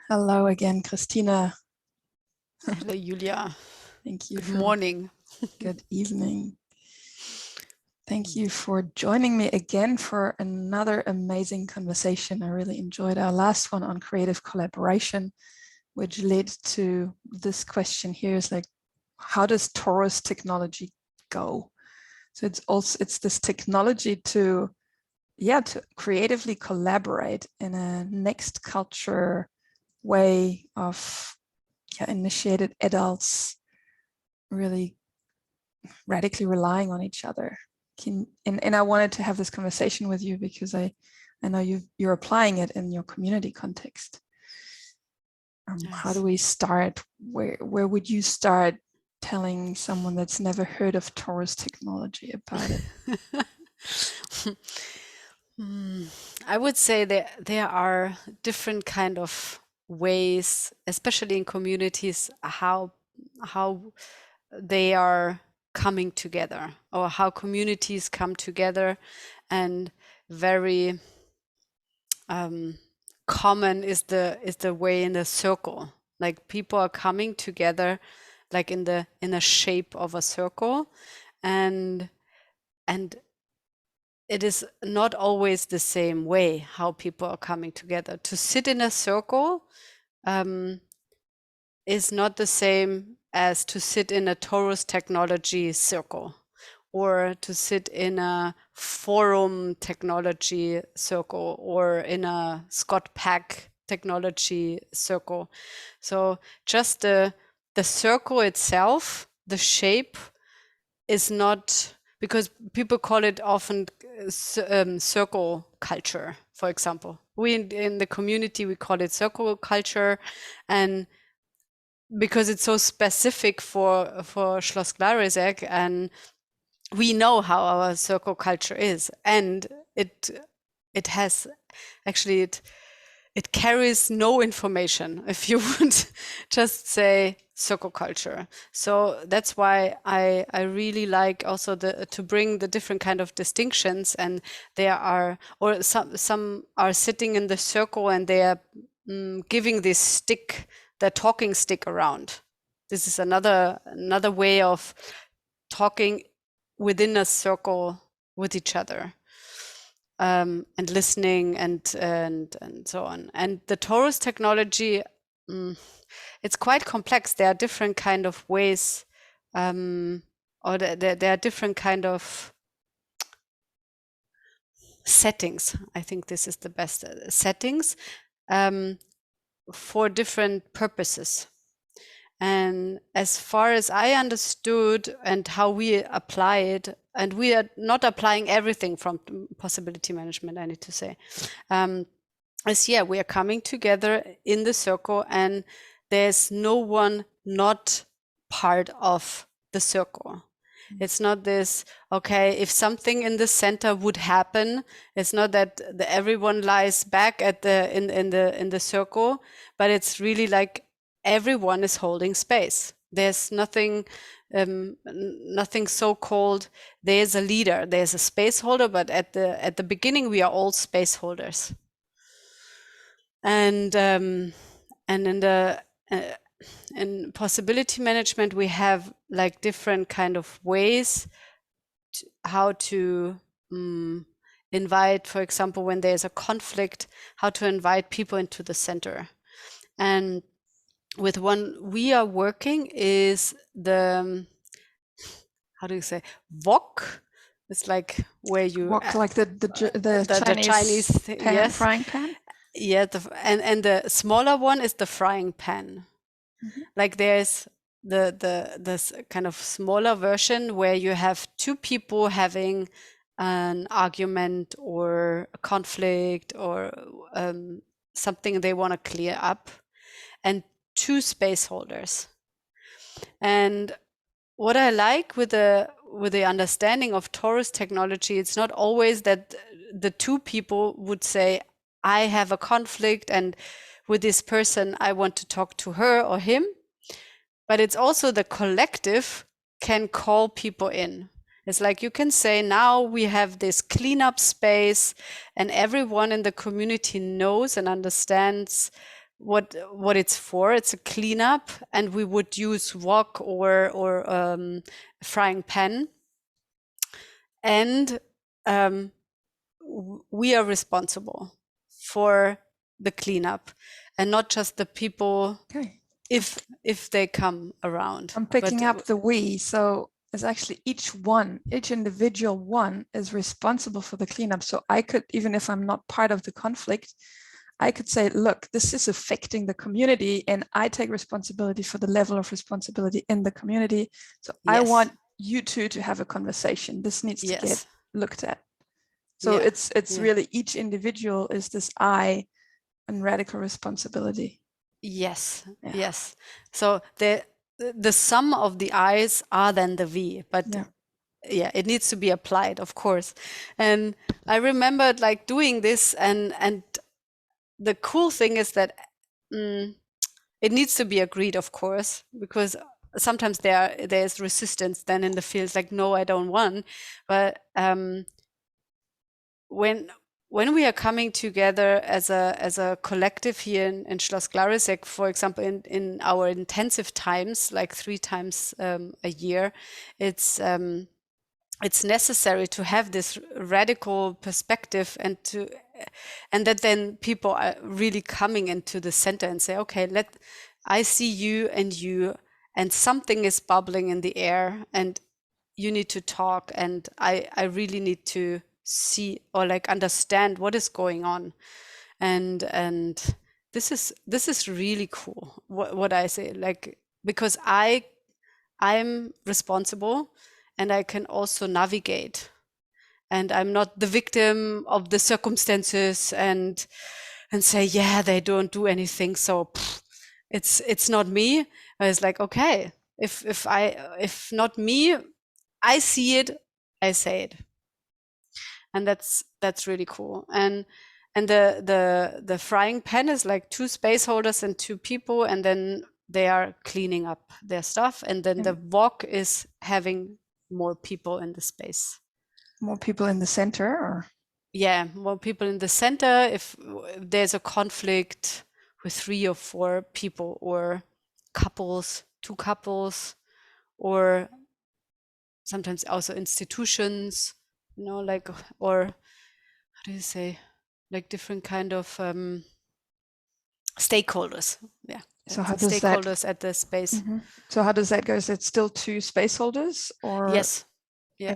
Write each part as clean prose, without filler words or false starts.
Hello again, Christina. Hello, Julia. Thank you. Good morning. Good evening. Thank you for joining me again for another amazing conversation. I really enjoyed our last one on creative collaboration, which led to this question here is like, how does Torus technology go? So it's this technology to creatively collaborate in a next culture way of initiated adults really radically relying on each other. And I wanted to have this conversation with you because I know you're applying it in your community context. Yes. How do we start? Where would you start telling someone that's never heard of Torus technology about it? I would say that there are different kind of ways, especially in communities, how they are coming together, or how communities come together. And very common is the way in a circle, like people are coming together like in the shape of a circle, and it is not always the same way how people are coming together. To sit in a circle is not the same as to sit in a Torus Technology circle, or to sit in a forum technology circle, or in a Scott Pack technology circle. So just the circle itself, the shape, is not, because people call it often circle culture, for example. We in the community, we call it circle culture, and because it's so specific for Schloss Glarisek, and we know how our circle culture is, and it has actually it carries no information if you would just say circle culture. So that's why I really like also to bring the different kind of distinctions, and there are, or some are sitting in the circle and they are giving this stick, the talking stick around. This is another way of talking within a circle with each other. And listening and so on. And the Torus technology, it's quite complex. There are different kind of ways, or there are different kind of settings. I think this is the best settings for different purposes. And as far as I understood and how we apply it, and we are not applying everything from possibility management, I need to say, we are coming together in the circle, and there's no one not part of the circle. It's not this, okay, if something in the center would happen, it's not that everyone lies back at in the circle, but it's really like everyone is holding space. There's nothing so-called there's a leader, there's a space holder, but at the beginning we are all space holders. And in possibility management we have like different kind of ways how to invite, for example, when there's a conflict, how to invite people into the center. And with one we are working is the, how do you say, wok? It's like where you wok, like the Chinese pan, yes, frying pan. Yeah, and the smaller one is the frying pan. Like there's this kind of smaller version where you have two people having an argument or a conflict or something they want to clear up, and two space holders. And what I like with the understanding of Torus technology, it's not always that the two people would say, I have a conflict and with this person I want to talk to her or him, but it's also the collective can call people in. It's like you can say, now we have this cleanup space and everyone in the community knows and understands what it's for. It's a cleanup, and we would use wok or frying pan, and we are responsible for the cleanup, and not just the people Okay. if they come around. I'm picking up the we. So it's actually each individual one is responsible for the cleanup. So I could, even if I'm not part of the conflict, I could say, look, this is affecting the community, and I take responsibility for the level of responsibility in the community. So I want you two to have a conversation. This needs to get looked at. So it's really each individual is this I and radical responsibility. Yes. So the sum of the I's are then the V, but it needs to be applied, of course. And I remembered like doing this, and the cool thing is that it needs to be agreed, of course, because sometimes there's resistance then in the field, like, no, I don't want. But when we are coming together as a collective here in Schloss Glarisek, for example, in our intensive times, like 3 times a year, it's necessary to have this radical perspective, and that then people are really coming into the center and say, okay, I see you, and something is bubbling in the air, and you need to talk, and I really need to see or like understand what is going on, and this is really cool what I say, like, because I'm responsible, and I can also navigate, and I'm not the victim of the circumstances and say, yeah, they don't do anything, so it's not me. It's like, okay, if not me, I see it, I say it. And that's really cool. And the frying pan is like 2 space holders and 2 people, and then they are cleaning up their stuff, and then the wok is having more people in the space. More people in the center, or? Yeah, more people in the center. If there's a conflict with 3 or 4 people, or couples, 2 couples, or sometimes also institutions, like, or how do you say, like different kind of stakeholders. Yeah. So how does stakeholders at the space. So how does that go? Is it still 2 space holders, or? Yes. Yeah.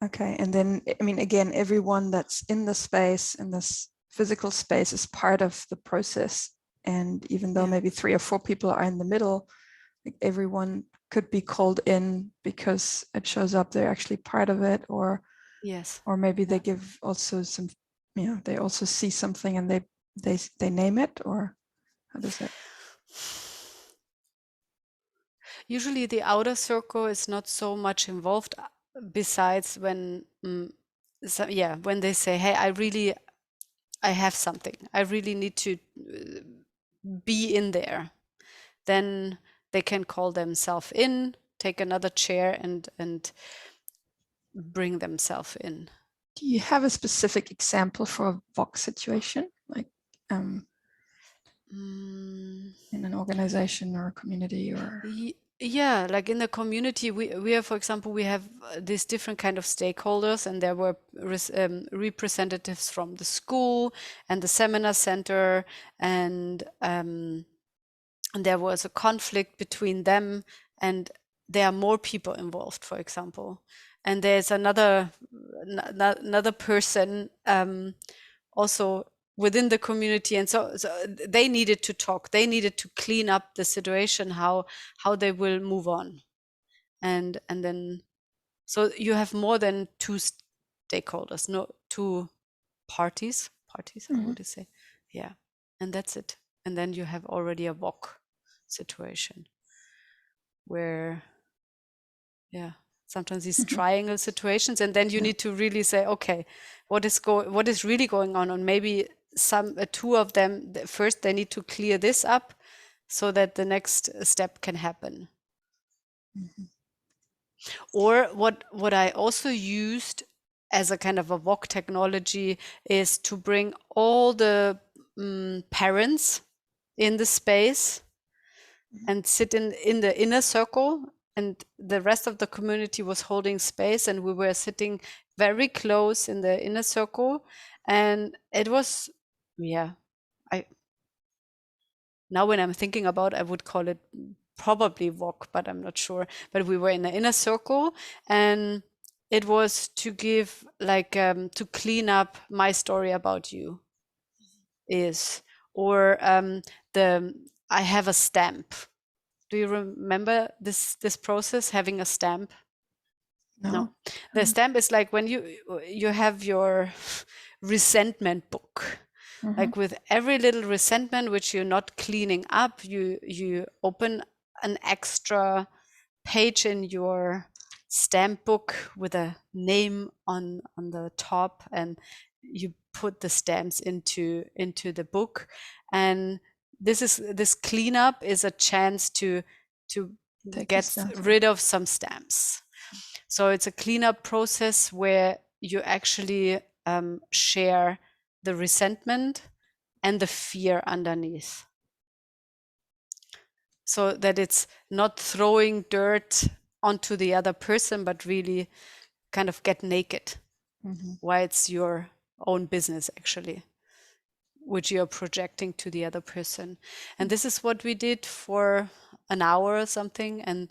Okay. And then, I mean, again, everyone that's in the space, in this physical space, is part of the process. And even though maybe 3 or 4 people are in the middle, like, everyone could be called in because it shows up they're actually part of it, or maybe they give also some, they also see something and they name it, or how does that? Usually the outer circle is not so much involved, besides when when they say, hey, I have something, I really need to be in there, then they can call themselves in, take another chair, and bring themselves in. Do you have a specific example for a VOC situation, like in an organization or a community, or? Yeah, like in the community, we have, for example, we have these different kind of stakeholders, and there were representatives from the school and the seminar center, and there was a conflict between them, and there are more people involved, for example, and there's another person also within the community, and so they needed to talk, they needed to clean up the situation, how they will move on, and then so you have more than 2 stakeholders, no, 2 parties, how would you say? Yeah, and that's it. And then you have already a VOC situation where sometimes these triangle situations, and then you need to really say, okay, what is really going on, and maybe 2 of them first, they need to clear this up so that the next step can happen. Or what I also used as a kind of a VOC technology is to bring all the parents in the space and sit in the inner circle, and the rest of the community was holding space, and we were sitting very close in the inner circle. And it was, yeah, now when I'm thinking about, I would call it probably walk, but I'm not sure. But we were in the inner circle, and it was to give like to clean up my story about you is, or the I have a stamp. Do you remember this process, having a stamp? No. The stamp is like when you have your resentment book. Like with every little resentment which you're not cleaning up, you open an extra page in your stamp book with a name on the top, and you put the stamps into the book. And this cleanup is a chance to get rid of some stamps. So it's a cleanup process where you actually share the resentment and the fear underneath, so that it's not throwing dirt onto the other person, but really kind of get naked. Why it's your own business actually, which you're projecting to the other person. And this is what we did for an hour or something, and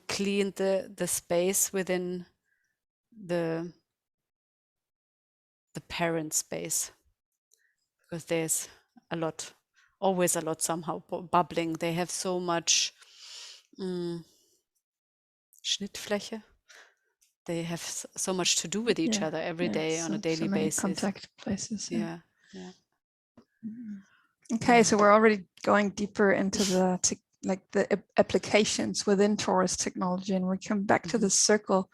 cleaned the space within the parent space, because there's always a lot somehow bubbling. They have so much Schnittfläche. They have so much to do with each other every day on a daily basis. Contact places. Yeah. Okay, so we're already going deeper into the applications within Torus technology, and we come back to the circle.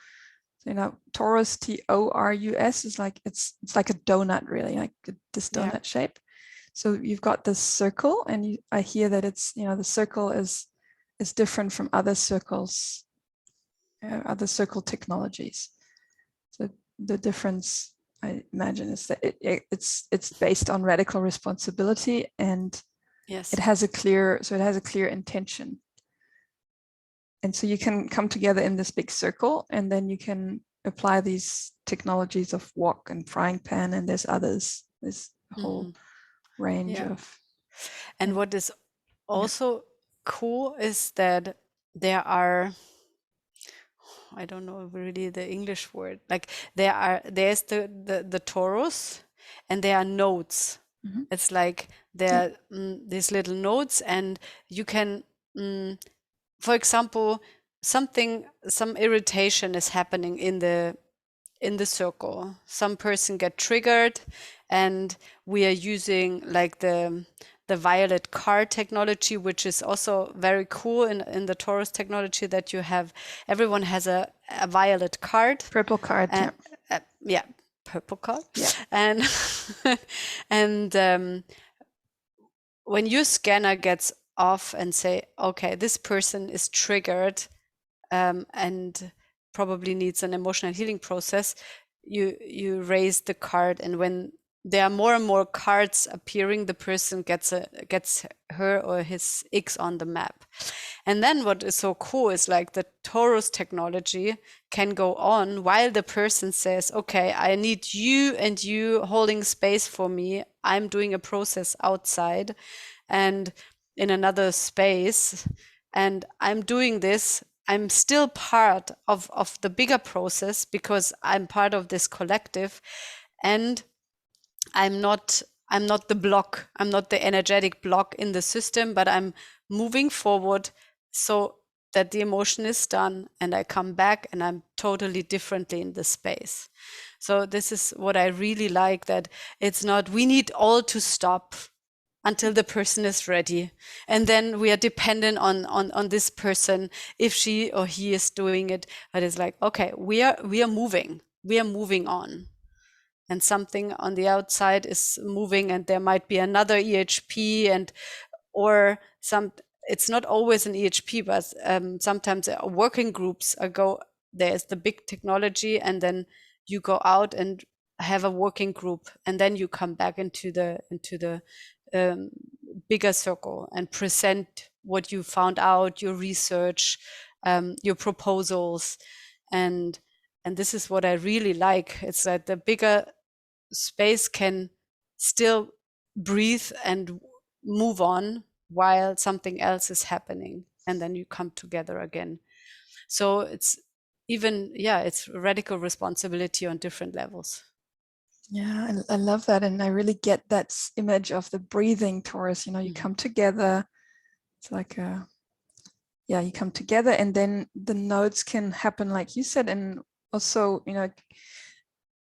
So, Torus, Torus, is like it's like a donut, really, like this donut shape. So you've got this circle, and I hear that it's the circle is different from other circles, other circle technologies. So the difference, I imagine, is that it's based on radical responsibility, and it has a clear intention. And so you can come together in this big circle, and then you can apply these technologies of wok and frying pan, and there's others. There's a whole range of. And what is also cool is that there are, I don't know really the English word, like there's the torus, and there are nodes. It's like there are these little nodes, and you can for example, some irritation is happening in the circle. Some person get triggered, and we are using like the violet card technology, which is also very cool in the Torus technology, that everyone has a violet card. Purple card. Purple card. Yeah. And when your scanner gets off and say, okay, this person is triggered and probably needs an emotional healing process, you raise the card, and when there are more and more cards appearing, the person gets her or his X on the map. And then what is so cool is like the Torus technology can go on while the person says, okay, I need you and you holding space for me. I'm doing a process outside and in another space, and I'm doing this. I'm still part of the bigger process because I'm part of this collective, and I'm not the block. I'm not the energetic block in the system, but I'm moving forward so that the emotion is done, and I come back and I'm totally differently in the space. So this is what I really like, that it's not, we need all to stop until the person is ready, and then we are dependent on this person if she or he is doing it. But it's like, okay, we are moving on, and something on the outside is moving, and there might be another EHP, it's not always an EHP, but sometimes working groups there's the big technology, and then you go out and have a working group, and then you come back into the bigger circle and present what you found out, your research, your proposals, and this is what I really like. It's that the bigger space can still breathe and move on while something else is happening, and then you come together again. So it's even, it's radical responsibility on different levels. Yeah, I love that. And I really get that image of the breathing torus, you come together. It's like you come together, and then the nodes can happen like you said. And also,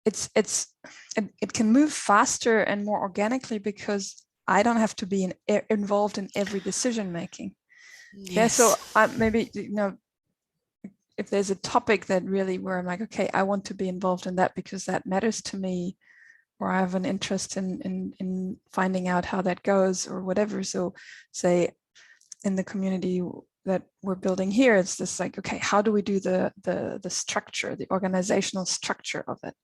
it can move faster and more organically because I don't have to be involved in every decision making. Yes. Yeah, so maybe, if there's a topic that really where I'm like, okay, I want to be involved in that because that matters to me, or I have an interest in finding out how that goes or whatever. So say in the community that we're building here, it's this like, okay, how do we do the structure, the organizational structure of it?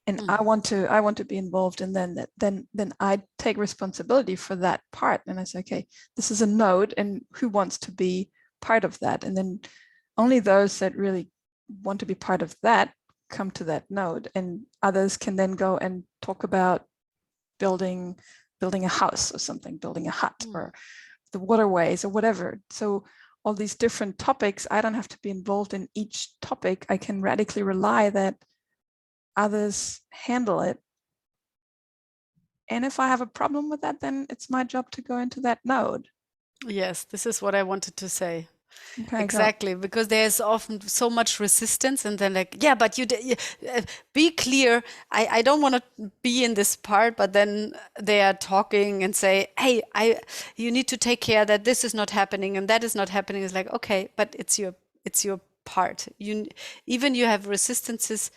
And I want to be involved, and then I take responsibility for that part. And I say, okay, this is a node, and who wants to be part of that? And then only those that really want to be part of that come to that node, and others can then go and talk about building a house or something, building a hut or the waterways or whatever. So all these different topics, I don't have to be involved in each topic. I can radically rely that others handle it. And if I have a problem with that, then it's my job to go into that node. Yes, this is what I wanted to say. Okay, exactly, because there's often so much resistance, and then like, yeah, but be clear. I don't want to be in this part, but then they are talking and say, hey, you need to take care that this is not happening and that is not happening. It's like, okay, but it's your part. You have resistances.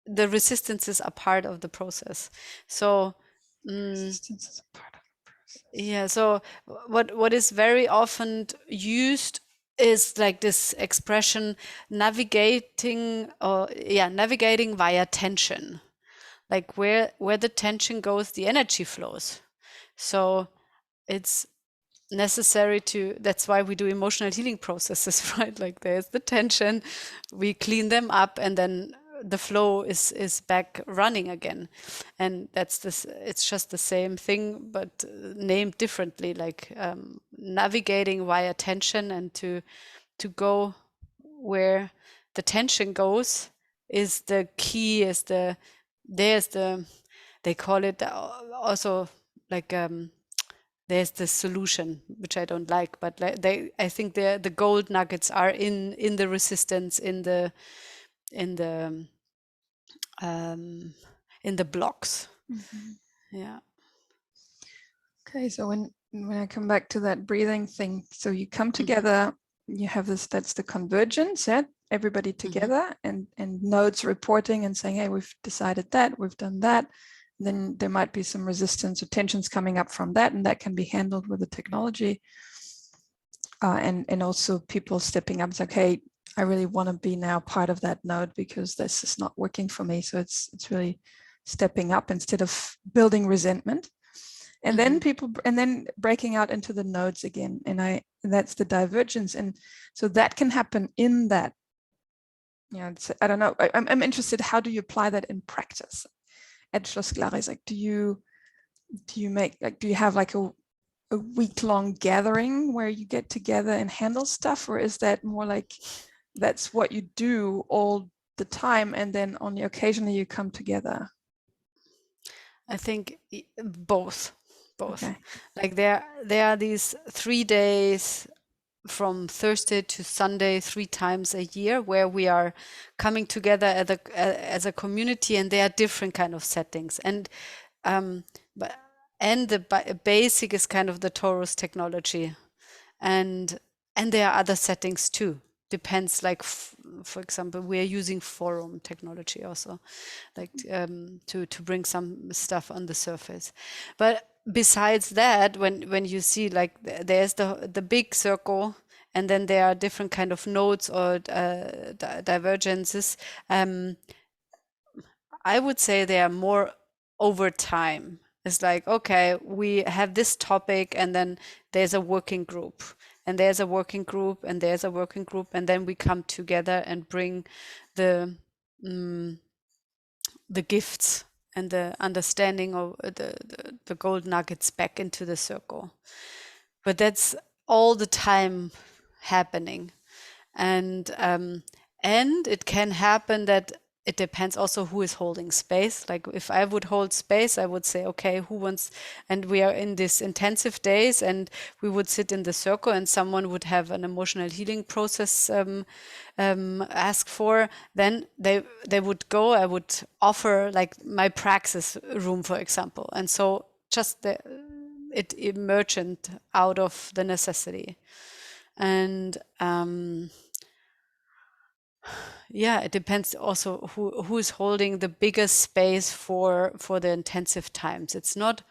The resistances are part of the process. So resistance is a part of the process. yeah, so what is very often used is like this expression navigating via tension. Like where the tension goes, the energy flows. So it's necessary that's why we do emotional healing processes, right? Like there's the tension, we clean them up, and then the flow is back running again. And it's just the same thing, but named differently, like navigating via tension, and to go where the tension goes is the key, they call it also like there's the solution, which I don't like, but I think the gold nuggets are in the resistance, in the blocks. Yeah. Okay, so when I come back to that breathing thing, so you come together, you have this, that's the convergence, yeah? Everybody together, and nodes reporting and saying, hey, we've decided that, we've done that. Then there might be some resistance or tensions coming up from that, and that can be handled with the technology. And also people stepping up and say, okay, I really want to be now part of that node because this is not working for me. So it's really stepping up instead of building resentment. And then then breaking out into the nodes again. And that's the divergence. And so that can happen in that, I don't know, I'm interested, how do you apply that in practice? At Schloss Glaris, like, do you have like a week-long gathering where you get together and handle stuff, or is that more like that's what you do all the time and then only occasionally you come together? I think both. Okay. Like there are these 3 days from Thursday to Sunday, 3 times a year, where we are coming together as a community, and there are different kind of settings. And the basic is kind of the Torus technology, and there are other settings too. Depends, like for example, we are using forum technology also, like to bring some stuff on the surface. But besides that, when you see, like, there's the big circle, and then there are different kind of nodes or divergences, I would say they are more over time. It's like, okay, we have this topic, and then there's a working group, and there's a working group, and there's a working group, and then we come together and bring the the gifts and the understanding of the gold nuggets back into the circle. But that's all the time happening. And it can happen that it depends also who is holding space. Like if I would hold space, I would say, okay, who wants, and we are in these intensive days, and we would sit in the circle, and someone would have an emotional healing process ask for, then they would go. I would offer like my praxis room, for example. And so just it emerged out of the necessity. And yeah, it depends also who is holding the biggest space for the intensive times. It's not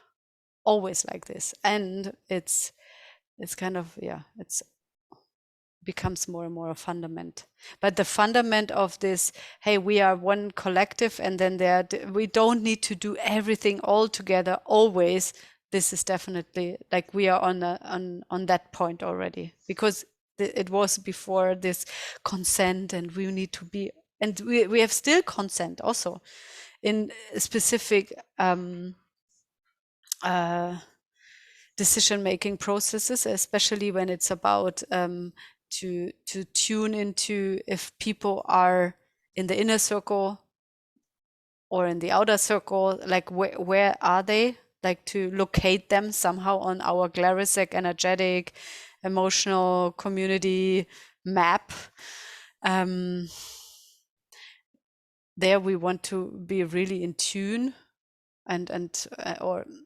always like this, and it's kind of, yeah, it's becomes more and more a fundament. But the fundament of this, hey, we are one collective, and then we don't need to do everything all together always. This is definitely like we are on that point already, because it was before this consent, and we need to be, and we have still consent also in specific decision-making processes, especially when it's about to tune into if people are in the inner circle or in the outer circle, like where are they, like to locate them somehow on our Glarisec energetic emotional community map. There we want to be really in tune and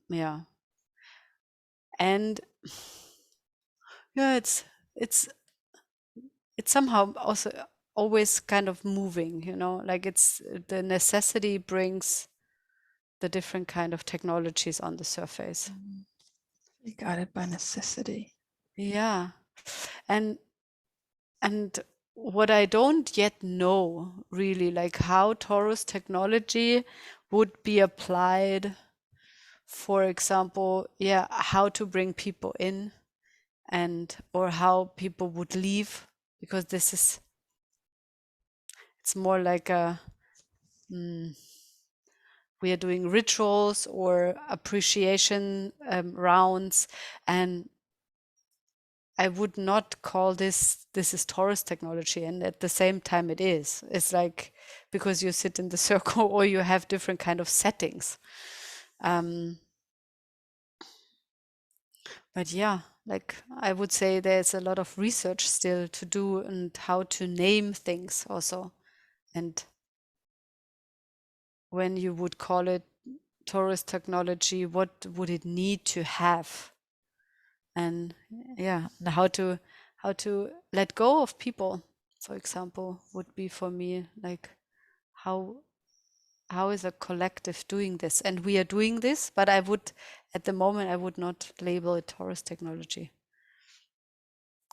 yeah, it's somehow also always kind of moving, like it's the necessity brings the different kind of technologies on the surface. Be guided by necessity. Yeah. And what I don't yet know really, like how Torus technology would be applied, for example, yeah, how to bring people in and or how people would leave, because it's more like we are doing rituals or appreciation rounds, and I would not call this is Torus technology, and at the same time it's like, because you sit in the circle or you have different kind of settings. But yeah, like I would say there's a lot of research still to do, and how to name things also, and when you would call it Torus technology, what would it need to have? And yeah, how to let go of people, for example, would be for me like how is a collective doing this? And we are doing this, but I would, at the moment, I would not label it Torus technology.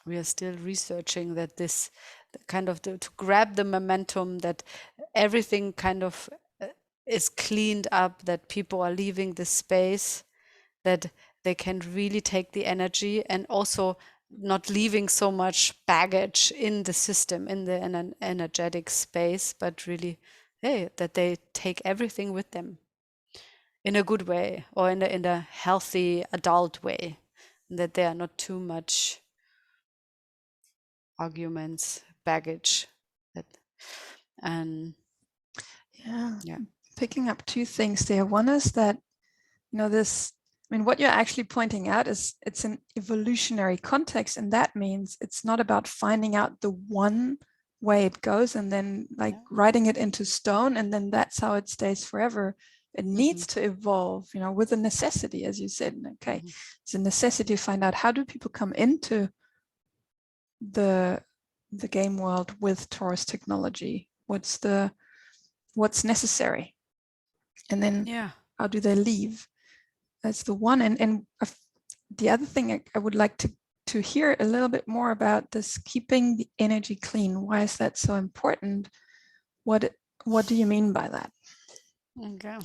We are still researching that this kind of to grab the momentum, that everything kind of is cleaned up, that people are leaving the space, that they can really take the energy, and also not leaving so much baggage in the system, in the energetic space, but really, hey, that they take everything with them in a good way, or in a healthy adult way, and that there are not too much arguments, baggage. And yeah, picking up two things there. One is that, this, what you're actually pointing out is it's an evolutionary context, and that means it's not about finding out the one way it goes and then like writing it into stone and then that's how it stays forever. It needs to evolve, with a necessity, as you said. Okay, it's a necessity to find out, how do people come into the game world with Torus technology? What's necessary, and then how do they leave? That's the one. And the other thing I would like to hear a little bit more about this keeping the energy clean. Why is that so important? What do you mean by that? Okay.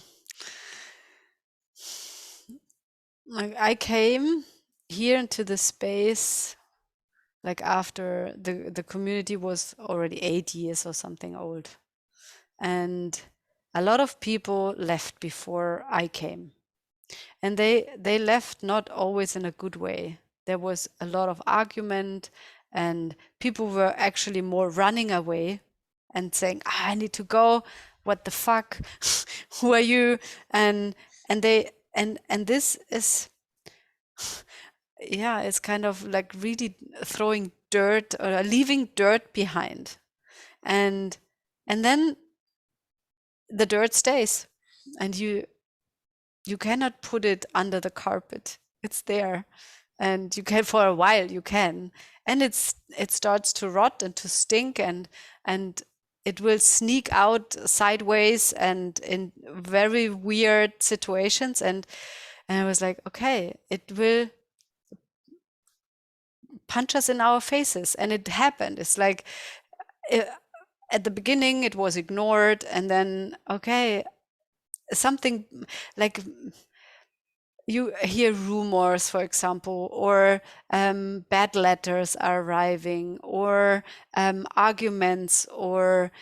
I came here into the space like after the community was already 8 years or something old. And a lot of people left before I came. And they left not always in a good way. There was a lot of argument, and people were actually more running away and saying, I need to go. What the fuck? Who are you? And they and this is yeah, it's kind of like really throwing dirt or leaving dirt behind. And then the dirt stays, and you cannot put it under the carpet. It's there, and you can for a while you can, and it starts to rot and to stink, and it will sneak out sideways and in very weird situations. And I was like, okay, it will punch us in our faces. And it happened. It's like at the beginning it was ignored, and then okay, something like you hear rumors, for example, or bad letters are arriving, or arguments, or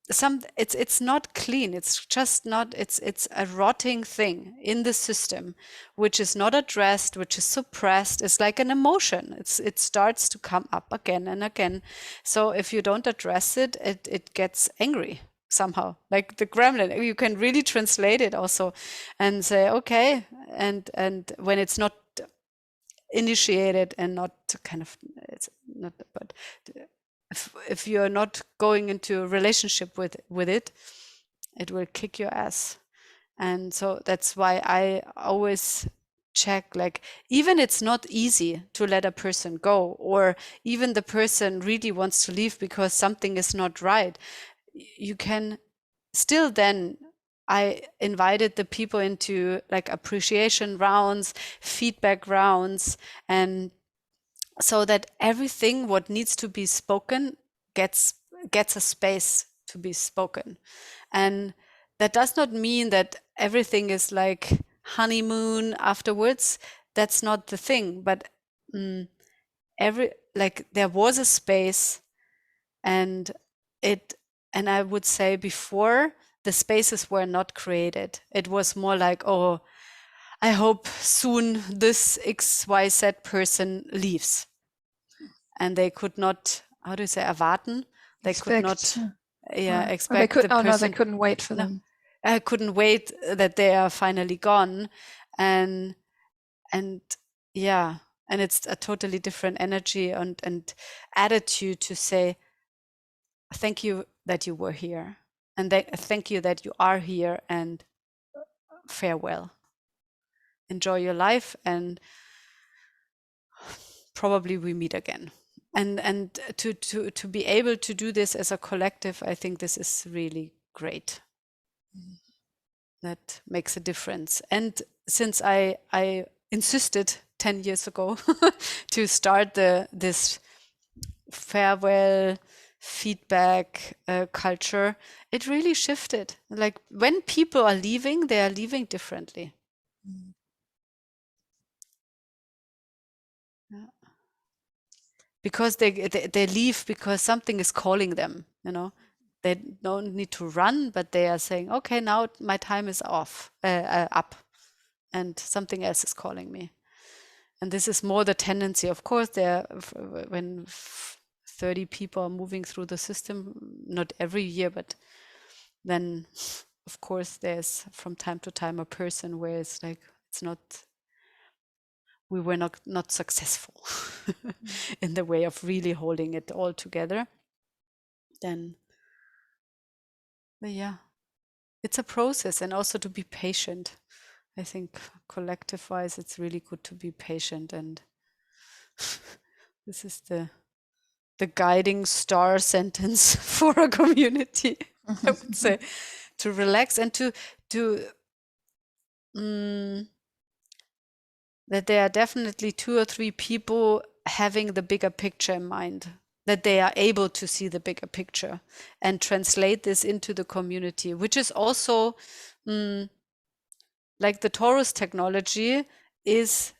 it's not clean. It's just not. It's a rotting thing in the system, which is not addressed, which is suppressed. It's like an emotion. It starts to come up again and again. So if you don't address it, it gets angry somehow, like the gremlin. You can really translate it also and say okay, and when it's not initiated and not kind of, it's not, but if you're not going into a relationship with it, it will kick your ass. And so that's why I always check, like, even it's not easy to let a person go, or even the person really wants to leave because something is not right, you can still then, I invited the people into like appreciation rounds, feedback rounds, and so that everything what needs to be spoken gets a space to be spoken. And that does not mean that everything is like honeymoon afterwards. That's not the thing. But there was a space, and I would say before, the spaces were not created. It was more like, oh, I hope soon this XYZ person leaves. And they could not, how do you say, erwarten? They could not expect the person. No, they couldn't wait for them. I couldn't wait that they are finally gone. And yeah, and it's a totally different energy and attitude to say, thank you that you were here, and thank you that you are here, and farewell. Enjoy your life, and probably we meet again. And to be able to do this as a collective, I think this is really great. That makes a difference. And since I insisted 10 years ago to start this farewell feedback culture, it really shifted. Like when people are leaving, they are leaving differently. Yeah. Because they leave because something is calling them, you know. They don't need to run, but they are saying, okay, now my time is up, and something else is calling me. And this is more the tendency. Of course, when 30 people are moving through the system, not every year, but then, of course, there's from time to time a person where it's like, it's not, we were not successful in the way of really holding it all together. Then, but yeah, it's a process, and also to be patient. I think collective-wise, it's really good to be patient, and this is the guiding star sentence for a community. I would say to relax and to that there are definitely 2 or 3 people having the bigger picture in mind, that they are able to see the bigger picture and translate this into the community, which is also like the Torus technology is,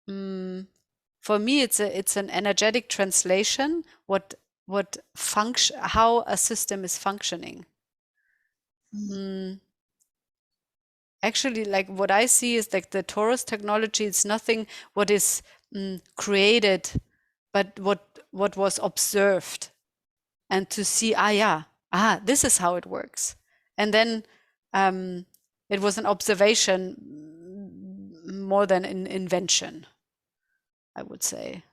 for me, it's an energetic translation, how a system is functioning. Actually, like what I see is like the Torus technology, it's nothing what is created, but what was observed, and to see, this is how it works. And then it was an observation more than an invention, I would say.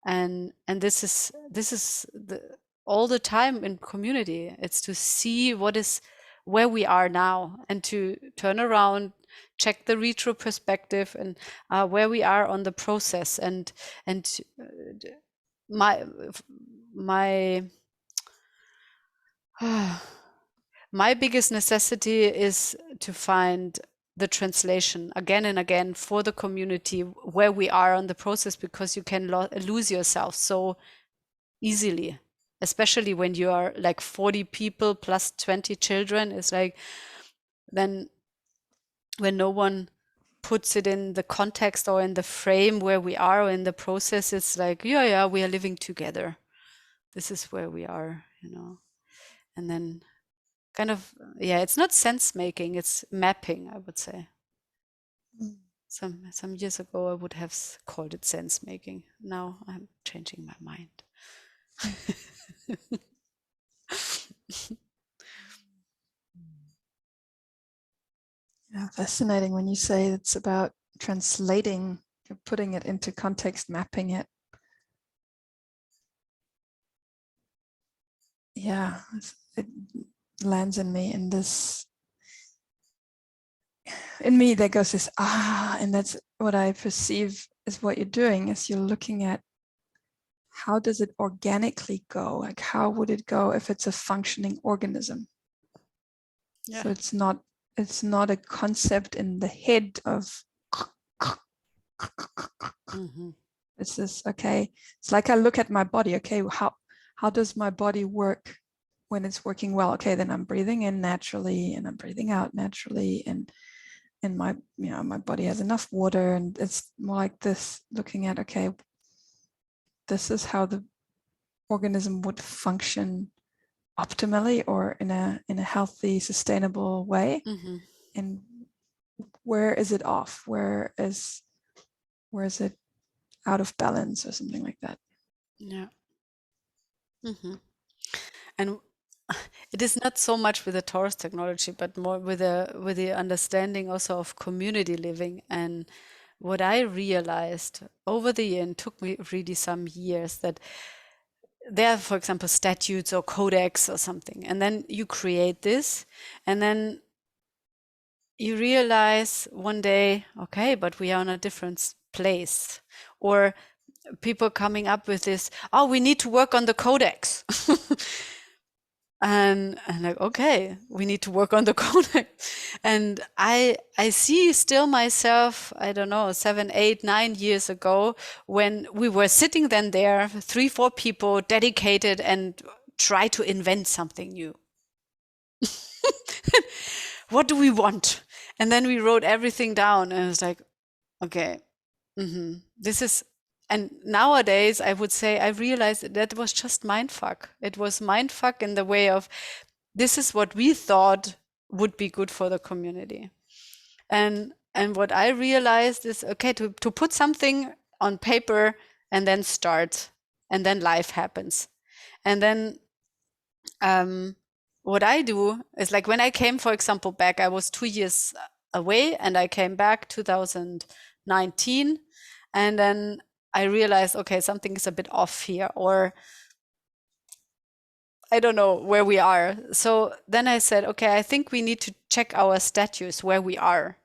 And this is all the time in community. It's to see where we are now, and to turn around, check the retro perspective, and where we are on the process. And my my biggest necessity is to find the translation again and again for the community where we are on the process, because you can lose yourself so easily, especially when you are like 40 people plus 20 children. It's like, then when no one puts it in the context or in the frame where we are or in the process, it's like, we are living together. This is where we are, and then kind of, it's not sense making, it's mapping, I would say. Some years ago I would have called it sense making. Now I'm changing my mind. Yeah, fascinating when you say it's about translating, putting it into context, mapping it. Yeah, it lands in me in this. In me, there goes this and that's what I perceive is what you're doing. Is you're looking at how does it organically go? Like, how would it go if it's a functioning organism? Yeah. So it's not a concept in the head of It's this, okay, it's like I look at my body, okay, how does my body work when it's working well? Okay, then I'm breathing in naturally and I'm breathing out naturally, and my my body has enough water, and it's more like this, looking at, okay, this is how the organism would function optimally or in a healthy, sustainable way. And where is it off? Where is it out of balance or something like that? Yeah. And it is not so much with the Torus technology, but more with the understanding also of community living. And what I realized over the year, and took me really some years, that there are, for example, statutes or codex or something, and then you create this, and then you realize one day, okay, but we are in a different place. Or people coming up with this, we need to work on the codex. And like, okay, we need to work on the codex. And I see still myself, I don't know, 7, 8, 9 years ago, when we were sitting then there, 3, 4 people dedicated, and try to invent something new. What do we want? And then we wrote everything down, and it's like, okay, this is. And nowadays, I would say, I realized that was just mindfuck. It was mindfuck in the way of, this is what we thought would be good for the community. And what I realized is, okay, to put something on paper and then start, and then life happens. And then what I do is, like, when I came, for example, back, I was 2 years away, and I came back 2019, and then I realized, okay, something is a bit off here, or I don't know where we are. So then I said, okay, I think we need to check our status where we are.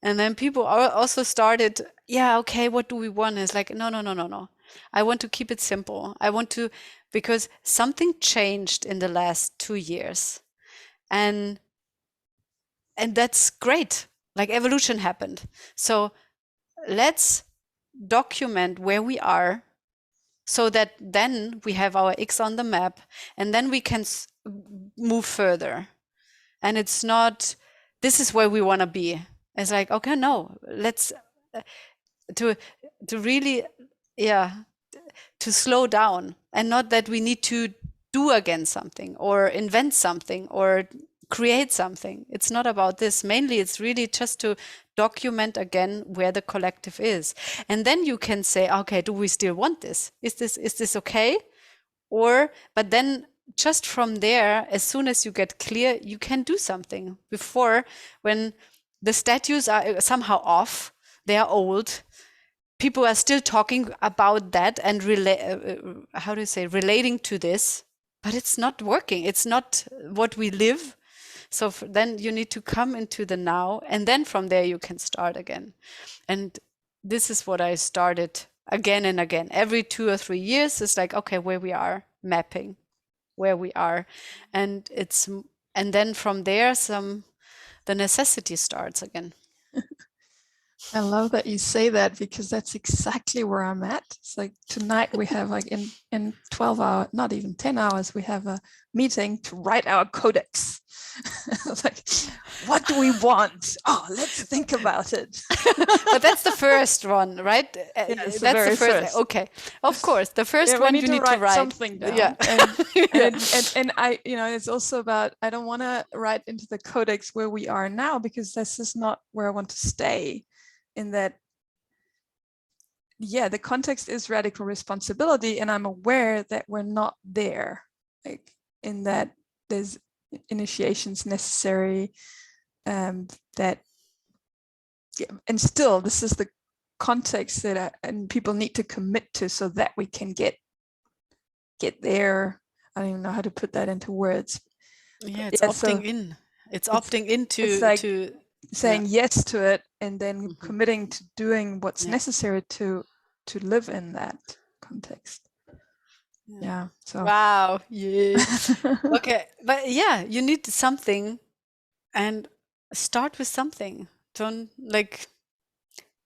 And then people also started, okay, what do we want? It's like, no. I want to keep it simple. I want to, because something changed in the last 2 years. And that's great. Like, evolution happened. So let's document where we are, so that then we have our X on the map, and then we can move further. And it's not, this is where we want to be. It's like, okay, no, let's to really, to slow down, and not that we need to do again something or invent something or create something. It's not about this. Mainly, it's really just to document again where the collective is. And then you can say, okay, do we still want this? Is this okay? Or, but then just from there, as soon as you get clear, you can do something. Before, when the statues are somehow off, they are old, people are still talking about that and how do you say, relating to this, but it's not working. It's not what we live. So then you need to come into the now, and then from there you can start again. And this is what I started again and again. Every 2 or 3 years, it's like, okay, where we are, mapping where we are, and then from there the necessity starts again. I love that you say that, because that's exactly where I'm at. It's like tonight we have, like, in 12 hours, not even 10 hours, we have a meeting to write our codex. It's like, what do we want? Oh, let's think about it. But that's the first one, right? Yes, That's the first. Okay, of course, the first one you need to write something down. Yeah. And I, it's also about, I don't want to write into the codex where we are now, because this is not where I want to stay. In that, the context is radical responsibility, and I'm aware that we're not there, like, in that there's initiations necessary, that, and still this is the context that and people need to commit to, so that we can get there. I don't even know how to put that into words. It's opting in. It's opting into, it's like saying yes to it, and then committing to doing what's necessary to live in that context. So wow. Okay, but you need something, and start with something. Don't, like,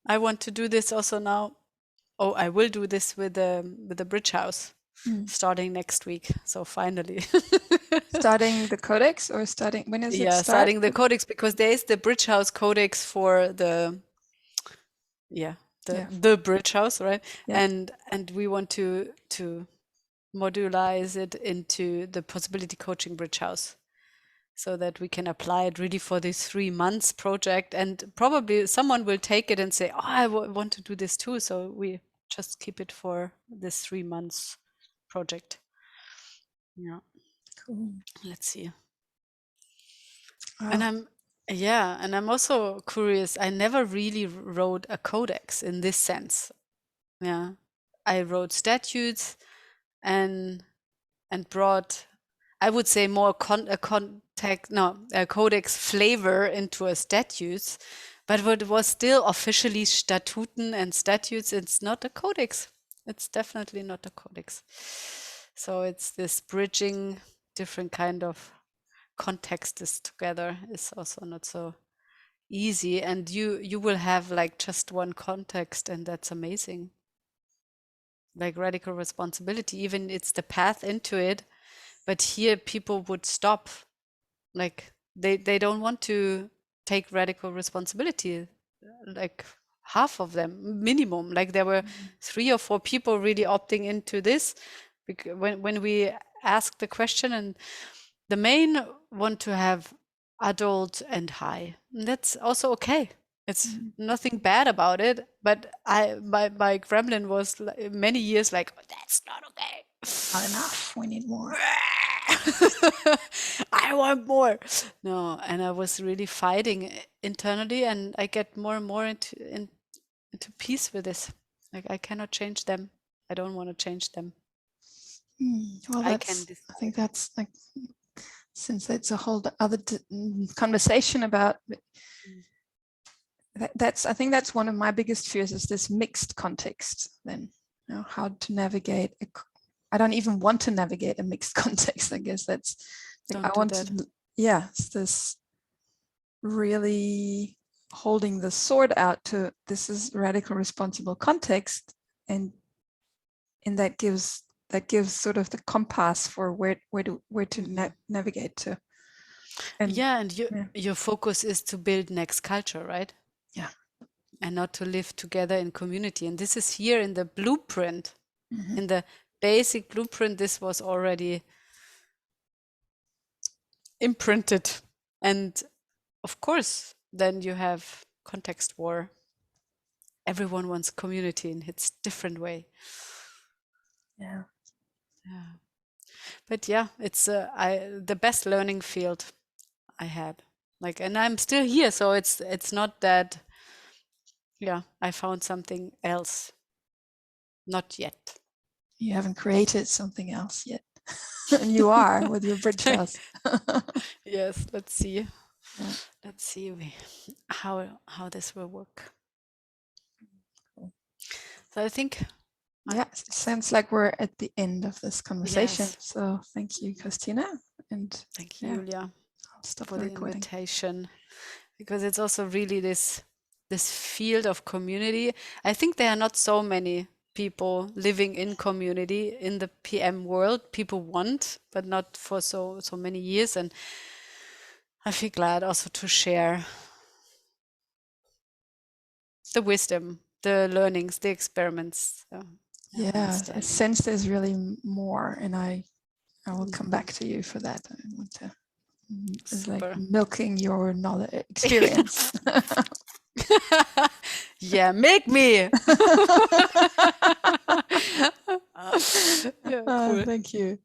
I want to do this also now. Oh, I will do this with the bridge house starting next week. So finally. Starting the codex, or starting, when is it starting the codex, because there is the bridge house codex for the bridge house, right? And we want to modulize it into the possibility coaching bridge house, so that we can apply it really for this 3 months project. And probably someone will take it and say, oh, I want to do this too. So we just keep it for this 3 months project. Cool. Let's see. And I'm also curious. I never really wrote a codex in this sense. I wrote statutes and brought, I would say, more a codex flavor into a statutes, but what was still officially Statuten and statutes, it's not a codex. It's definitely not a codex. So it's this bridging different kind of contexts together is also not so easy. And you will have like just one context, and that's amazing. Like radical responsibility, even it's the path into it. But here people would stop. Like they don't want to take radical responsibility. Like half of them minimum. Like there were 3 or 4 people really opting into this, because when we asked the question, and the main want to have adult and high. And that's also okay. It's nothing bad about it. But my gremlin was many years like, oh, that's not okay. Not enough. We need more. I want more. No, and I was really fighting internally, and I get more and more into peace with this. Like, I cannot change them. I don't want to change them. Well, I think that's like, since it's a whole other conversation about that's, I think that's one of my biggest fears, is this mixed context. Then, how to navigate I don't even want to navigate a mixed context. I guess that's like, I want to, it's this really holding the sword out to, this is radical responsible context, and that gives sort of the compass for where to navigate to. And Yeah, and yeah, your focus is to build next culture, right? yeah. And not to live together in community. And this is here in the blueprint, Mhm. in the basic blueprint, this was already imprinted. And of course, then you have context war. Everyone wants community in its different way. Yeah. Yeah. But yeah, it's the best learning field I had. Like, and I'm still here, so it's not that, yeah, I found something else. Not yet. You haven't created something else yet. And you are with your bridge house. Yes, let's see. Yeah. Let's see how this will work. Cool. So I think Yeah, it sounds like we're at the end of this conversation. yes. So thank you, Christina. And Thank you, yeah, Julia, I'll stop for the the recording. invitation, because it's also really this field of community. I think there are not so many people living in community in the PM world. People want, but not for so many years. And I feel glad also to share the wisdom, the learnings, the experiments. So, Yeah, my I understanding. sense there's really more, and I will come Mhm. back to you for that. I want to, it's like Super. milking your knowledge experience. Yeah, make me. Yeah, cool. Thank you.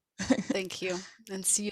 Thank you. And see you